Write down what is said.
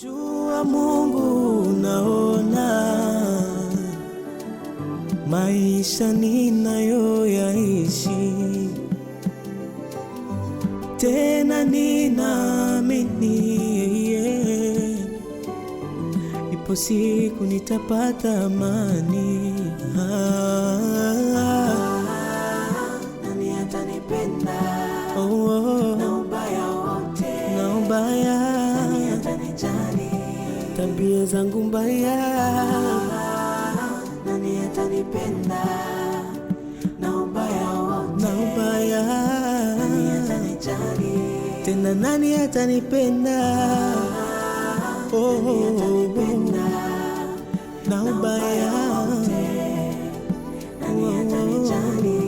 Jua Mungu unaona maisha ninayoyaishi, tena ninaamini ipo siku nitapata amani. Nani atanipenda? Na ubaya wote, na ubaya, nani atanijali? tabia zangu mbaya. Nani atanipenda? Na ubaya wote, Na ubaya, nani atanijali? tena nani atanipenda? Nani atanipenda? Na ubaya, nani atanijali?